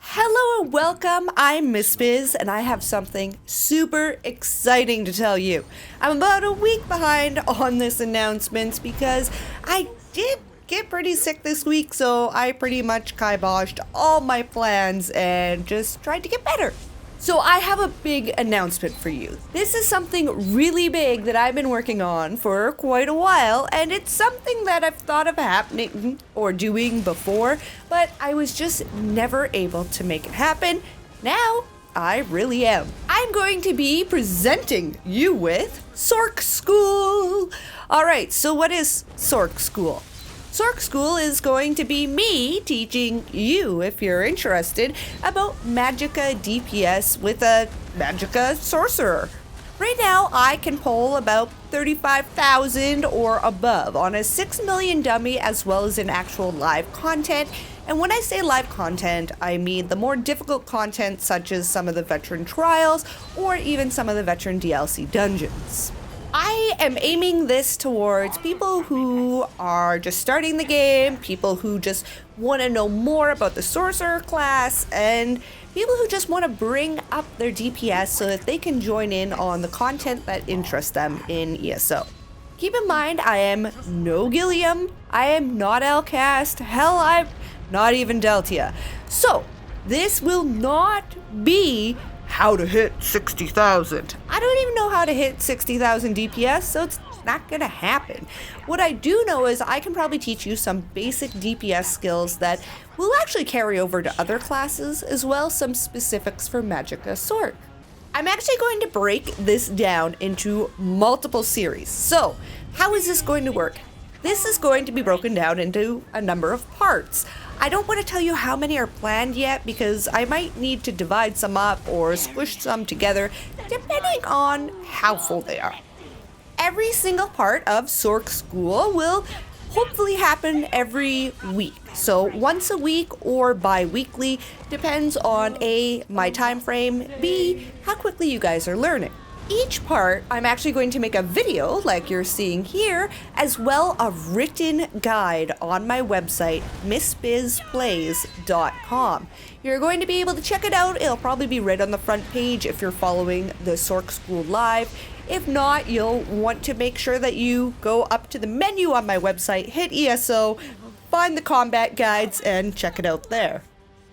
Hello and welcome, I'm MissBizz and I have something super exciting to tell you. I'm about a week behind on this announcement because I did get pretty sick this week, so I pretty much kiboshed all my plans and just tried to get better. So I have a big announcement for you. This is something really big that I've been working on for quite a while, and it's something that I've thought of happening or doing before, but I was just never able to make it happen. Now, I really am. I'm going to be presenting you with Sorc School. All right, so what is Sorc School? Sorc School is going to be me teaching you, if you're interested, about Magicka DPS with a Magicka Sorcerer. Right now, I can pull about 35,000 or above on a 6 million dummy as well as in actual live content. And when I say live content, I mean the more difficult content such as some of the veteran trials or even some of the veteran DLC dungeons. I am aiming this towards people who are just starting the game, people who just want to know more about the sorcerer class, and people who just want to bring up their DPS so that they can join in on the content that interests them in ESO. Keep in mind, I am no Gilliam, I am not Elcast, hell, I'm not even Deltia. So, this will not be how to hit 60,000. I don't even know how to hit 60,000 DPS, so it's not gonna happen. What I do know is I can probably teach you some basic DPS skills that will actually carry over to other classes, as well as some specifics for Magicka Sorc. I'm actually going to break this down into multiple series. So, how is this going to work? This is going to be broken down into a number of parts. I don't want to tell you how many are planned yet because I might need to divide some up or squish some together depending on how full they are. Every single part of Sorc School will hopefully happen every week. So once a week or bi-weekly depends on A, my time frame, B, how quickly you guys are learning. Each part, I'm actually going to make a video like you're seeing here, as well a written guide on my website, MissBizzPlays.com. You're going to be able to check it out. It'll probably be right on the front page if you're following the Sorc School Live. If not, you'll want to make sure that you go up to the menu on my website, hit ESO, find the combat guides, and check it out there.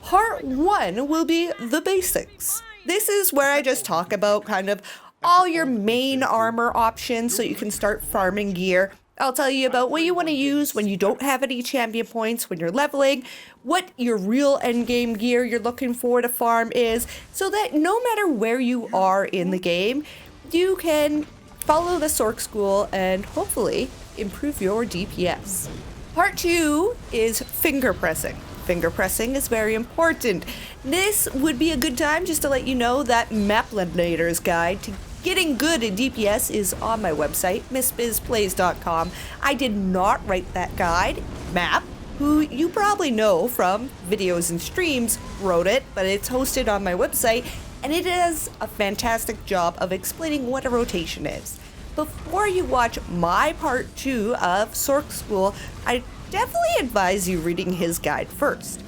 Part 1 will be the basics. This is where I just talk about kind of all your main armor options so you can start farming gear. I'll tell you about what you want to use when you don't have any champion points when you're leveling, what your real endgame gear you're looking for to farm is, so that no matter where you are in the game, you can follow the Sorc School and hopefully improve your DPS. Part 2 is finger pressing. Finger pressing is very important. This would be a good time just to let you know that Maplinator's guide to getting good at DPS is on my website, MissBizzPlays.com. I did not write that guide. Map, who you probably know from videos and streams, wrote it, but it's hosted on my website, and it does a fantastic job of explaining what a rotation is. Before you watch my part 2 of Sorc School, I definitely advise you reading his guide first.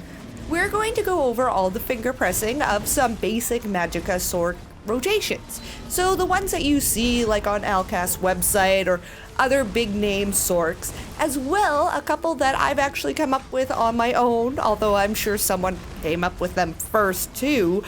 We're going to go over all the finger pressing of some basic Magicka Sorc rotations. So the ones that you see like on Alcast's website or other big name Sorcs, as well a couple that I've actually come up with on my own, although I'm sure someone came up with them first too,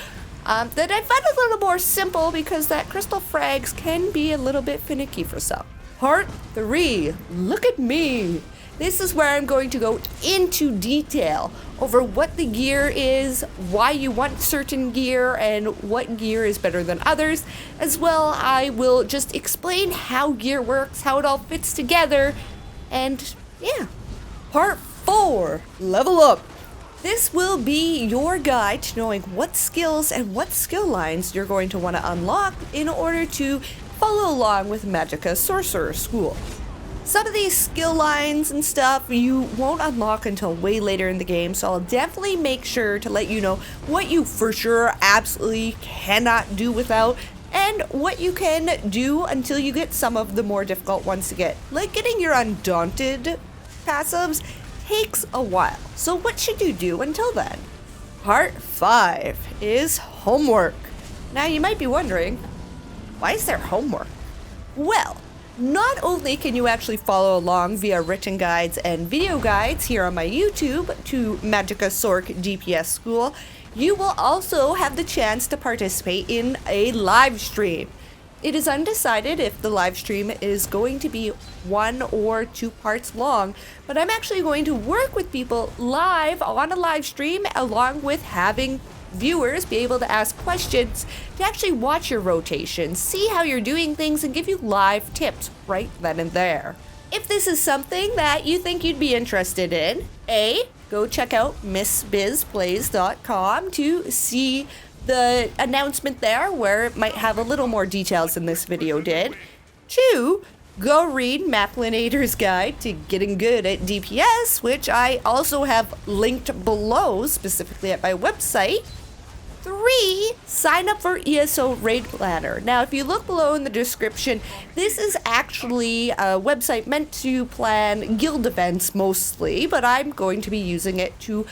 that I find a little more simple because that crystal frags can be a little bit finicky for some. Part 3, look at me. This is where I'm going to go into detail over what the gear is, why you want certain gear, and what gear is better than others. As well, I will just explain how gear works, how it all fits together, and yeah. Part 4, level up. This will be your guide to knowing what skills and what skill lines you're going to want to unlock in order to follow along with Magicka Sorcerer School. Some of these skill lines and stuff you won't unlock until way later in the game, so I'll definitely make sure to let you know what you for sure absolutely cannot do without, and what you can do until you get some of the more difficult ones to get. Like getting your Undaunted passives takes a while, so what should you do until then? Part 5 is homework. Now you might be wondering, why is there homework? Well, not only can you actually follow along via written guides and video guides here on my YouTube to Magicka Sorc DPS School, you will also have the chance to participate in a live stream. It is undecided if the live stream is going to be 1 or 2 parts long, but I'm actually going to work with people live on a live stream along with having viewers be able to ask questions to actually watch your rotation, see how you're doing things, and give you live tips right then and there. If this is something that you think you'd be interested in, go check out MissBizzPlays.com to see the announcement there where it might have a little more details than this video did. 2, go read Maplinator's Guide to Getting Good at DPS, which I also have linked below, specifically at my website. 3, sign up for ESO Raid Planner. Now, if you look below in the description, this is actually a website meant to plan guild events mostly, but I'm going to be using it to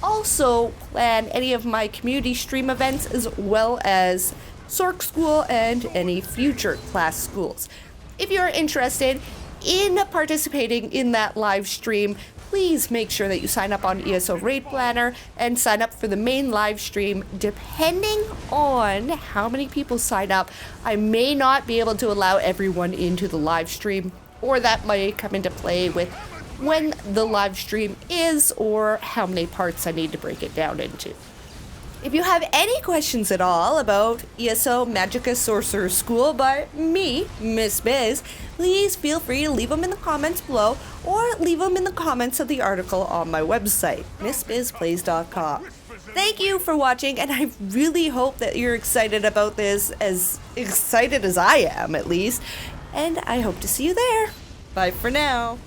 also plan any of my community stream events as well as Sorc School and any future class schools. If you're interested in participating in that live stream, please make sure that you sign up on ESO Raid Planner and sign up for the main live stream. Depending on how many people sign up, I may not be able to allow everyone into the live stream, or that might come into play with when the live stream is or how many parts I need to break it down into. If you have any questions at all about ESO Magicka Sorcerer School by me, MissBizz, please feel free to leave them in the comments below or leave them in the comments of the article on my website, MissBizzPlays.com. Thank you for watching, and I really hope that you're excited about this, as excited as I am at least, and I hope to see you there. Bye for now.